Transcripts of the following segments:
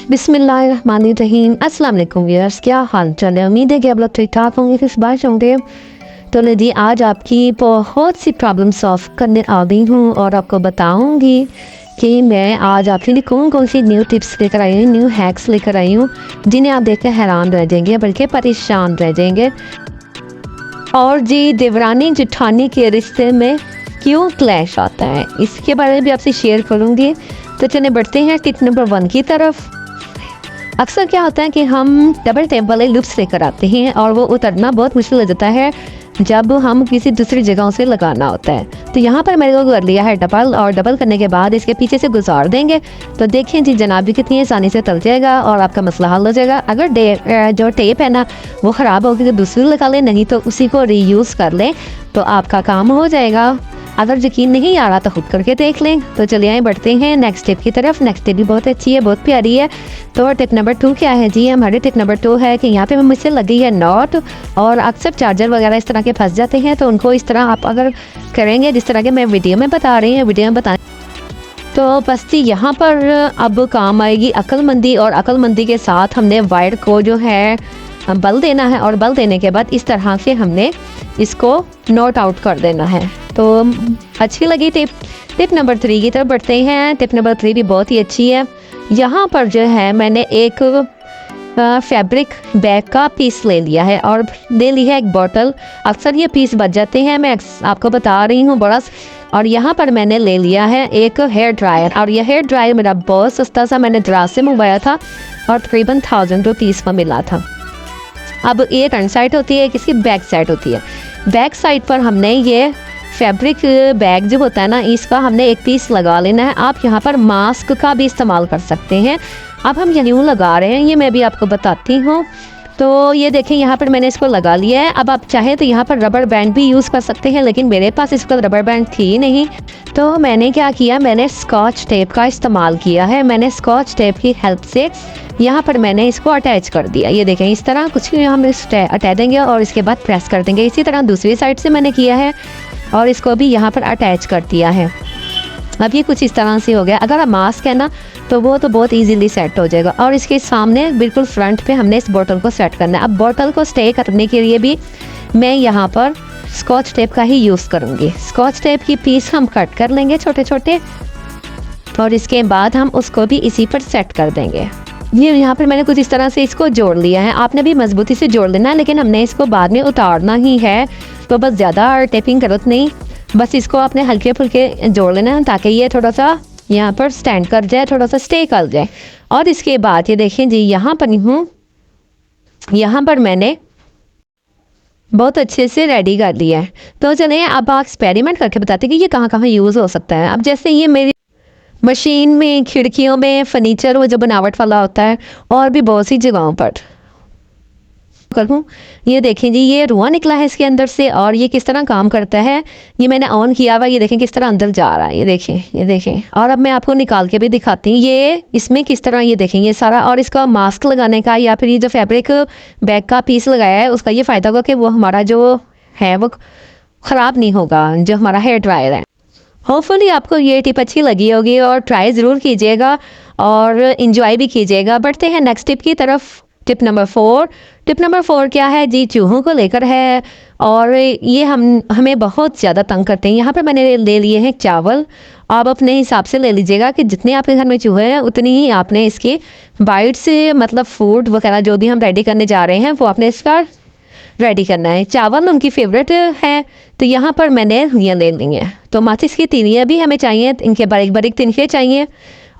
बिस्मिल्लाहिर्रहमानिर्रहीम। अस्सलाम वालेकुम व्यूअर्स, क्या हाल चाल है? उम्मीद है कि आप लोग ठीक ठाक होंगे, किस बात होंगे। तो जी आज आपकी बहुत सी प्रॉब्लम सॉल्व करने आ गई हूँ और आपको बताऊँगी कि मैं आज आपके लिए कौन कौन सी न्यू टिप्स लेकर आई हूँ, न्यू हैक्स लेकर आई हूँ, जिन्हें आप देखकर हैरान रह जाएंगे, बल्कि परेशान रह जाएंगे। और जी देवरानी जेठानी के रिश्ते में क्यों क्लैश आता है, इसके बारे में भी आपसे शेयर करूँगी। तो चलिए बढ़ते हैं टिप नंबर 1 की तरफ। अक्सर क्या होता है कि हम डबल टेप वाले लूप्स लेकर आते हैं और वो उतरना बहुत मुश्किल हो जाता है जब हम किसी दूसरी जगहों से लगाना होता है। तो यहाँ पर मैंने को कर लिया है डबल, और डबल करने के बाद इसके पीछे से गुजार देंगे। तो देखें जी जनाब भी कितनी आसानी से तल जाएगा और आपका मसला हल हो जाएगा। अगर जो टेप है ना वो ख़राब होगी तो दूसरी लगा लें, नहीं तो उसी को रीयूज़ कर लें तो आपका काम हो जाएगा। अगर यकीन नहीं आ रहा तो खुद करके देख लें। तो चलिए आए बढ़ते हैं नेक्स्ट टिप की तरफ। नेक्स्ट टिप भी बहुत अच्छी है, बहुत प्यारी है। तो टिप नंबर 2 क्या है जी? हमारे टिप नंबर 2 है कि यहाँ पे मुझसे लगी है नॉट, और अक्सर चार्जर वगैरह इस तरह के फंस जाते हैं। तो उनको इस तरह आप अगर करेंगे जिस तरह के मैं वीडियो में बता रही हूँ, वीडियो में बताएं, तो बस जी यहाँ पर अब काम आएगी अक्लमंदी। और अक्लमंदी के साथ हमने वायर को जो है बल देना है, और बल देने के बाद इस तरह से हमने इसको नोट आउट कर देना है। तो अच्छी लगी टिप। टिप नंबर 3 की तरफ बढ़ते हैं। टिप नंबर 3 भी बहुत ही अच्छी है। यहाँ पर जो है मैंने एक फैब्रिक बैग का पीस ले लिया है और ले ली है एक बॉटल। अक्सर ये पीस बच जाते हैं, मैं आपको बता रही हूँ बड़ा। और यहाँ पर मैंने ले लिया है एक हेयर ड्रायर, और यह हेयर ड्रायर मेरा बहुत सस्ता सा, मैंने दराज से मंगवाया था और तकरीबन 1000 रुपीज़ का मिला था। अब एक फ्रंट साइड होती है, किसकी बैक साइड होती है। बैक साइड पर हमने ये फैब्रिक बैग जो होता है ना, इसका हमने एक पीस लगा लेना है। आप यहाँ पर मास्क का भी इस्तेमाल कर सकते हैं। अब हम यूँ लगा रहे हैं, ये मैं भी आपको बताती हूँ। तो ये देखें यहाँ पर मैंने इसको लगा लिया है। अब आप चाहे तो यहाँ पर रबर बैंड भी यूज़ कर सकते हैं, लेकिन मेरे पास इसका रबर बैंड थी नहीं। तो मैंने क्या किया, मैंने स्कॉच टेप का इस्तेमाल किया है। मैंने स्कॉच टेप की हेल्प से यहाँ पर मैंने इसको अटैच कर दिया। ये देखें इस तरह कुछ हम अटैच देंगे और इसके बाद प्रेस कर देंगे। इसी तरह दूसरी साइड से मैंने किया है और इसको भी यहाँ पर अटैच कर दिया है। अब ये कुछ इस तरह से हो गया। अगर आप मास्क है ना तो वो तो बहुत इजीली सेट हो जाएगा। और इसके सामने बिल्कुल फ्रंट पे हमने इस बोतल को सेट करना है। अब बोतल को स्टे करने के लिए भी मैं यहाँ पर स्कॉच टेप का ही यूज़ करूँगी। स्कॉच टेप की पीस हम कट कर लेंगे छोटे छोटे, और इसके बाद हम उसको भी इसी पर सेट कर देंगे। ये यहाँ पर मैंने कुछ इस तरह से इसको जोड़ लिया है। आपने भी मजबूती से जोड़ लेना है, लेकिन हमने इसको बाद में उतारना ही है, तो बस ज़्यादा टेपिंग जरूरत नहीं। बस इसको आपने हल्के फुल्के जोड़ लेना है ताकि ये थोड़ा सा यहाँ पर स्टैंड कर जाए, थोड़ा सा स्टे कर जाए। और इसके बाद ये देखें जी यहाँ पर हूँ, यहाँ पर मैंने बहुत अच्छे से रेडी कर लिया है। तो चलिए अब आप एक्सपेरिमेंट करके बताते हैं कि ये कहाँ कहाँ यूज़ हो सकता है। अब जैसे ये मेरी मशीन में, खिड़कियों में, फर्नीचर वो जो बनावट वाला होता है, और भी बहुत सी जगहों पर करूँ। ये देखें जी ये रुआ निकला है इसके अंदर से, और ये किस तरह काम करता है। ये मैंने ऑन किया हुआ, ये देखें किस तरह अंदर जा रहा है। ये देखें, ये देखें। और अब मैं आपको निकाल के भी दिखाती हूँ ये इसमें किस तरह, ये देखें ये सारा। और इसका मास्क लगाने का या फिर ये जो फैब्रिक बैग का पीस लगाया है उसका ये फ़ायदा होगा कि वो हमारा जो है वो ख़राब नहीं होगा, जो हमारा हेयर ड्रायर है। होपफुली आपको ये टिप अच्छी लगी होगी और ट्राई ज़रूर कीजिएगा और इन्जॉय भी कीजिएगा। बढ़ते हैं नेक्स्ट टिप की तरफ। Tip number 4। टिप नंबर 4 क्या है जी? चूहों को लेकर है, और ये हमें बहुत ज़्यादा तंग करते हैं। यहाँ पर मैंने ले लिए हैं चावल। आप अपने हिसाब से ले लीजिएगा कि जितने आपके घर में चूहे हैं उतनी ही आपने इसकी बाइट से, मतलब फूड वगैरह जो भी हम रेडी करने जा रहे हैं वो आपने इसका रेडी करना है। चावल उनकी फेवरेट है, तो यहाँ पर मैंने ये ले ली है। तो माचिस की तीलियाँ भी हमें चाहिए, इनके बारीक बारीक तिनके चाहिए,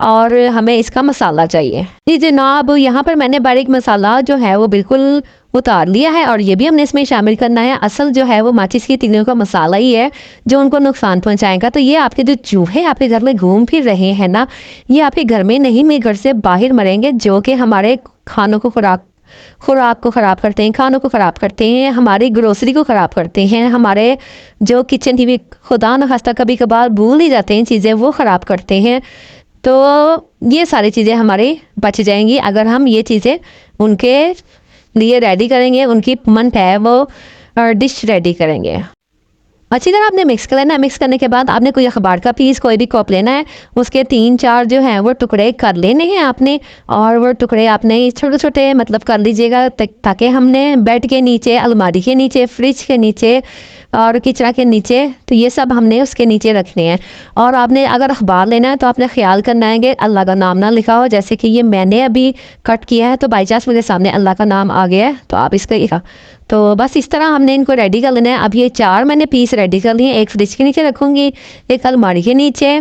और हमें इसका मसाला चाहिए। जी जनाब यहाँ पर मैंने बारीक मसाला जो है वो बिल्कुल उतार लिया है, और ये भी हमने इसमें शामिल करना है। असल जो है वो माचिस की तीलियों का मसाला ही है जो उनको नुकसान पहुंचाएगा। तो ये आपके जो चूहे आपके घर में घूम फिर रहे हैं ना, ये आपके घर में नहीं, मेरे घर से बाहर मरेंगे, जो कि हमारे खानों को खुराक को ख़राब करते हैं, खानों को ख़राब करते हैं, हमारी ग्रोसरी को ख़राब करते हैं, हमारे जो किचन टीवी खुदा न खास्ता कभी कभार भूल ही जाते हैं चीज़ें, वो ख़राब करते हैं। तो ये सारी चीज़ें हमारी बच जाएंगी अगर हम ये चीज़ें उनके लिए रेडी करेंगे, उनकी मन है वो डिश रेडी करेंगे। अच्छी तरह आपने मिक्स कर लेना है। मिक्स करने के बाद आपने कोई अखबार का पीस, कोई भी कप लेना है, उसके 3-4 जो हैं वो टुकड़े कर लेने हैं आपने। और वो टुकड़े आपने छोटे छोटे मतलब कर लीजिएगा, ताकि हमने बेड के नीचे, अलमारी के नीचे, फ्रिज के नीचे और किचन के नीचे, तो ये सब हमने उसके नीचे रखने हैं। और आपने अगर अखबार लेना है तो आपने ख्याल करना है कि अल्लाह का नाम ना लिखा हो। जैसे कि ये मैंने अभी कट किया है तो बाई चांस मेरे सामने अल्लाह का नाम आ गया है, तो आप इसका लिखा। तो बस इस तरह हमने इनको रेडी कर लेना है। अब ये 4 मैंने पीस रेडी कर लिए। एक फ्रिज के नीचे रखूँगी, एक अलमारी के नीचे,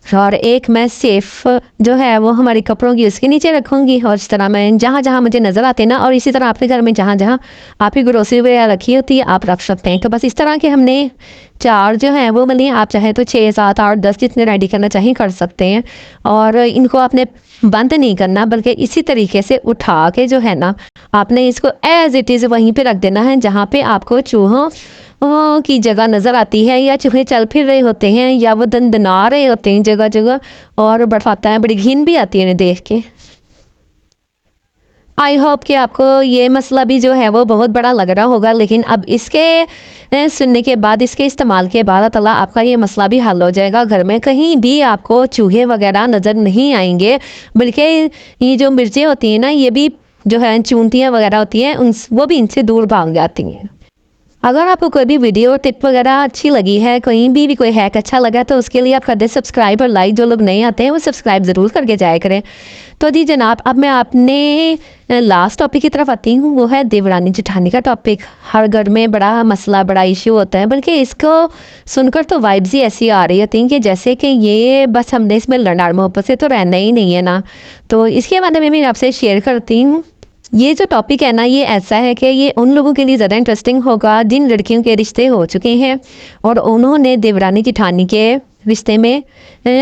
और एक मैं सेफ जो है वो हमारी कपड़ों की उसके नीचे रखूँगी। और इस तरह मैं जहाँ जहाँ मुझे नज़र आते हैं ना, और इसी तरह आपके घर में जहाँ जहाँ आपकी ग्रोसरी वगैरह रखी होती है आप रख सकते हैं। तो बस इस तरह के हमने 4 जो हैं वो मिली। आप चाहें तो 6, 7, 8, 10 जितने रेडी करना चाहें कर सकते हैं। और इनको आपने बंद नहीं करना, बल्कि इसी तरीके से उठा के जो है ना, आपने इसको एज इट इज़ वहीं पे रख देना है जहाँ पे आपको चूहों की जगह नज़र आती है, या चूहे चल फिर रहे होते हैं, या वो दंदना रहे होते हैं जगह जगह, और बरसाता है, बड़ी घिन भी आती है इन्हें देख के। आई होप कि आपको ये मसला भी जो है वो बहुत बड़ा लग रहा होगा, लेकिन अब इसके सुनने के बाद, इसके इस्तेमाल के बाद अल्लाह आपका ये मसला भी हल हो जाएगा। घर में कहीं भी आपको चूहे वगैरह नज़र नहीं आएंगे, बल्कि ये जो मिर्चें होती हैं ना, ये भी जो है चूंटियाँ वगैरह होती हैं, उन वो भी इनसे दूर भाग जाती हैं। अगर आपको कोई भी वीडियो टिप वगैरह अच्छी लगी है, कहीं भी कोई हैक अच्छा लगा, तो उसके लिए आप कर दें सब्सक्राइब और लाइक। जो लोग नए आते हैं वो सब्सक्राइब ज़रूर करके जाया करें। तो जी जनाब, अब मैं अपने लास्ट टॉपिक की तरफ आती हूँ, वो है देवरानी जेठानी का टॉपिक। हर घर में बड़ा मसला, बड़ा इशू होता है, बल्कि इसको सुनकर तो वाइब्स ही ऐसी आ रही होती हैं कि जैसे कि ये बस हमने इसमें लड़ाई मोहब्बत से तो रहना ही नहीं है ना। तो इसके बारे में मैं आपसे शेयर करती हूँ। ये जो टॉपिक है ना, ये ऐसा है कि ये उन लोगों के लिए ज़्यादा इंटरेस्टिंग होगा जिन लड़कियों के रिश्ते हो चुके हैं और उन्होंने देवरानी जेठानी के रिश्ते में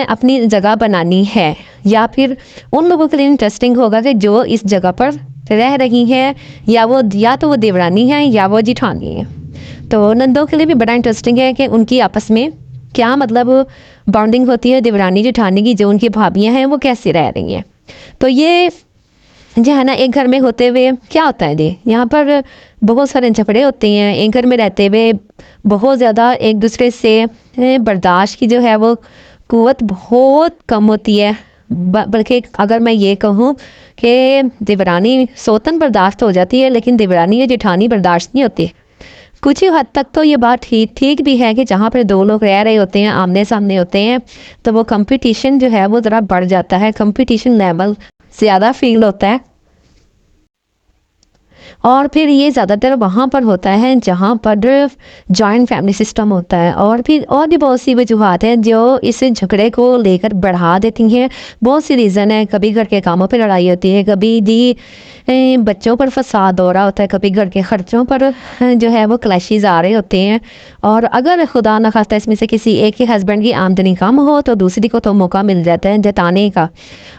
अपनी जगह बनानी है, या फिर उन लोगों के लिए इंटरेस्टिंग होगा कि जो इस जगह पर रह रही हैं, या तो वो देवरानी है या वो जेठानी है। तो नंदों के लिए भी बड़ा इंटरेस्टिंग है कि उनकी आपस में क्या मतलब बॉन्डिंग होती है देवरानी जेठानी की, जो उनकी भाभियाँ हैं वो कैसे रह रही हैं। तो ये जी है ना, एक घर में होते हुए क्या होता है जी, यहाँ पर बहुत सारे झगड़े होते हैं। एक घर में रहते हुए बहुत ज़्यादा एक दूसरे से बर्दाश्त की जो है वो कुव्वत बहुत कम होती है। बल्कि अगर मैं ये कहूँ कि देवरानी सोतन बर्दाश्त हो जाती है, लेकिन देवरानी या जेठानी बर्दाश्त नहीं होती। कुछ ही हद तक तो ये बात ठीक भी है कि जहाँ पर 2 लोग रह रहे होते हैं, आमने सामने होते हैं, तो वो कंपटीशन जो है वो ज़रा बढ़ जाता है, कंपटीशन लेवल ज़्यादा फील होता है। और फिर ये ज़्यादातर वहाँ पर होता है जहाँ पर जॉइंट फैमिली सिस्टम होता है। और फिर और भी बहुत सी वजूहत हैं जो इस झगड़े को लेकर बढ़ा देती हैं। बहुत सी रीज़न है, कभी घर के कामों पर लड़ाई होती है, कभी जी बच्चों पर फसाद हो रहा होता है, कभी घर के ख़र्चों पर जो है वो क्लैशेस आ रहे होते हैं। और अगर खुदा न खास्ता इसमें से किसी एक के हस्बैंड की आमदनी कम हो तो दूसरी को तो मौका मिल जाता है जताने का।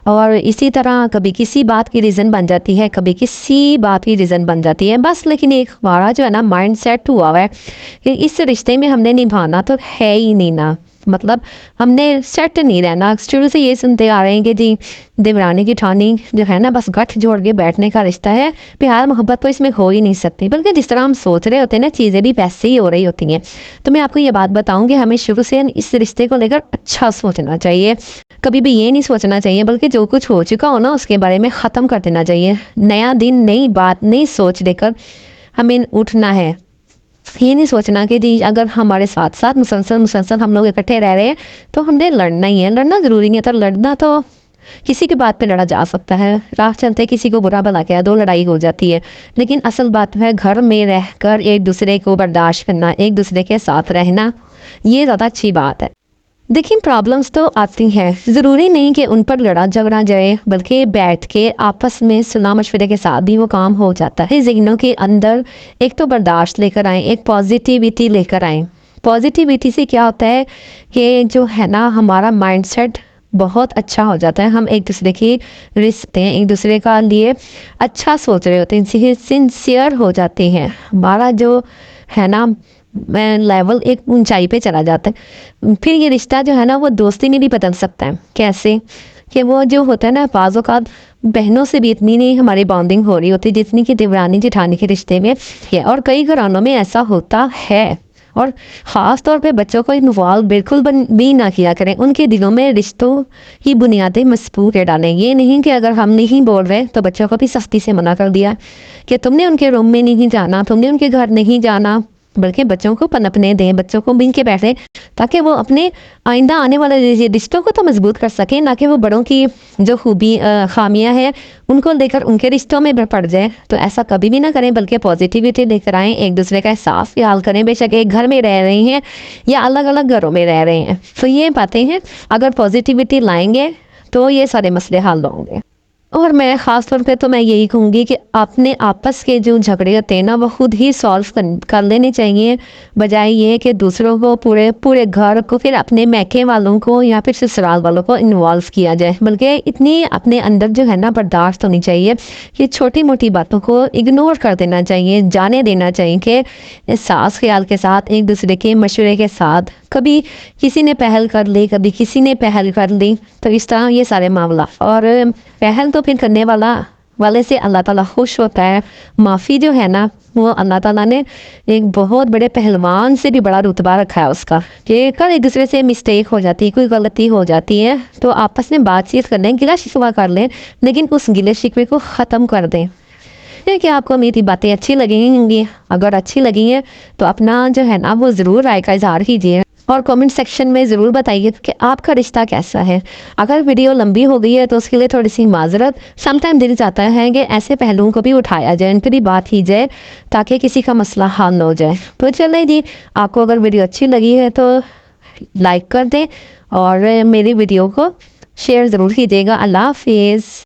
और इसी तरह कभी किसी बात की रीज़न बन जाती है, कभी किसी बात की रीज़न बन जाती है बस। लेकिन एक हमारा जो है ना माइंड सेट हुआ हुआ है कि इस रिश्ते में हमने निभाना तो है ही नहीं ना, मतलब हमने सेट नहीं रहना। शुरू से ये सुनते आ रहे हैं कि जी देवरानी जेठानी जो है ना बस गठ जोड़ के बैठने का रिश्ता है, प्यार मोहब्बत तो इसमें हो ही नहीं सकती। बल्कि जिस तरह हम सोच रहे होते हैं ना, चीज़ें भी वैसे ही हो रही होती हैं। तो मैं आपको ये बात बताऊँ कि हमें शुरू से इस रिश्ते को लेकर अच्छा सोचना चाहिए। कभी भी ये नहीं सोचना चाहिए, बल्कि जो कुछ हो चुका हो ना उसके बारे में ख़त्म कर देना चाहिए। नया दिन, नई बात, नई सोच लेकर हमें उठना है। ये नहीं सोचना कि जी अगर हमारे साथ साथ मुसलसल हम लोग इकट्ठे रह रहे हैं तो हमने लड़ना ही है। लड़ना ज़रूरी नहीं है, तो लड़ना तो किसी की बात पे लड़ा जा सकता है, राह चलते किसी को बुरा भला कह दो, लड़ाई हो जाती है। लेकिन असल बात है घर में रहकर एक दूसरे को बर्दाश्त करना, एक दूसरे के साथ रहना, ये ज़्यादा अच्छी बात है। देखिए प्रॉब्लम्स तो आती हैं, ज़रूरी नहीं कि उन पर लड़ा झगड़ा जाए, बल्कि बैठ के आपस में सलाह मशवरे के साथ भी वो काम हो जाता है। ज़हनों के अंदर एक तो बर्दाश्त लेकर आएँ, एक पॉजिटिविटी लेकर आएँ। पॉजिटिविटी से क्या होता है कि जो है ना हमारा माइंडसेट बहुत अच्छा हो जाता है। हम एक दूसरे की रिश्ते हैं, एक दूसरे का लिए अच्छा सोच रहे होते हैं, सिंसियर हो जाते हैं। हमारा जो है ना लेवल एक ऊंचाई पे चला जाता है। फिर ये रिश्ता जो है ना वो दोस्ती में भी बदल सकता है। कैसे कि वो जो होता है ना, बाज़ औक़ात बहनों से भी इतनी नहीं हमारी बॉन्डिंग हो रही होती जितनी कि देवरानी जेठानी के रिश्ते में है। और कई घरानों में ऐसा होता है, और ख़ास तौर पे बच्चों को इन्वॉल्व बिल्कुल भी ना किया करें। उनके दिलों में रिश्तों की बुनियादें मजबूत कर डालें। ये नहीं कि अगर हम नहीं बोल रहे तो बच्चों को भी सख्ती से मना कर दिया कि तुमने उनके रूम में नहीं जाना, तुमने उनके घर नहीं जाना, बल्कि बच्चों को पनपने दें, बच्चों को मिल के बैठे, ताकि वो अपने आइंदा आने वाले रिश्तों को तो मजबूत कर सकें, ना कि वो बड़ों की जो खूबी खामियां हैं उनको लेकर उनके रिश्तों में पड़ जाए। तो ऐसा कभी भी ना करें, बल्कि पॉजिटिविटी लेकर आएँ, एक दूसरे का एहसास ख्याल करें। बेशक एक घर में रह रहे हैं या अलग अलग घरों में रह रहे हैं, तो ये बातें हैं, अगर पॉजिटिविटी लाएंगे तो ये सारे मसले हल होंगे। और मैं ख़ास तौर पे तो मैं यही कहूँगी कि अपने आपस के जो झगड़े होते हैं ना, वो खुद ही सॉल्व कर लेने चाहिए, बजाय ये कि दूसरों को, पूरे पूरे घर को, फिर अपने मैके वालों को या फिर ससुराल वालों को इन्वॉल्व किया जाए। बल्कि इतनी अपने अंदर जो है ना बर्दाश्त होनी चाहिए कि छोटी मोटी बातों को इग्नोर कर देना चाहिए, जाने देना चाहिए कि सास ख्याल के साथ, एक दूसरे के मशवरे के साथ, कभी किसी ने पहल कर ली, कभी किसी ने पहल कर ली, तो इस तरह ये सारे मामला। और पहल तो फिर करने वाले से अल्लाह ताला खुश होता है। माफ़ी जो है ना, वो अल्लाह ताला ने एक बहुत बड़े पहलवान से भी बड़ा रुतबा रखा है उसका, कि कल एक दूसरे से मिस्टेक हो जाती है, कोई गलती हो जाती है, तो आपस में बातचीत कर लें, गिला शिकवा कर लें, लेकिन उस गिले शिकवे को ख़त्म कर दें। कि आपको मेरी बातें अच्छी लगेंगी, अगर अच्छी लगी हैं तो अपना जो है ना वो ज़रूर राय का इजहार कीजिए और कमेंट सेक्शन में ज़रूर बताइए कि आपका रिश्ता कैसा है। अगर वीडियो लंबी हो गई है तो उसके लिए थोड़ी सी माजरत। समटाइम दिल चाहता है कि ऐसे पहलुओं को भी उठाया जाए, इन पर भी बात की जाए, ताकि किसी का मसला हल न हो जाए। तो चले जी, आपको अगर वीडियो अच्छी लगी है तो लाइक कर दें और मेरी वीडियो को शेयर ज़रूर कीजिएगा। अल्लाह हाफिज़।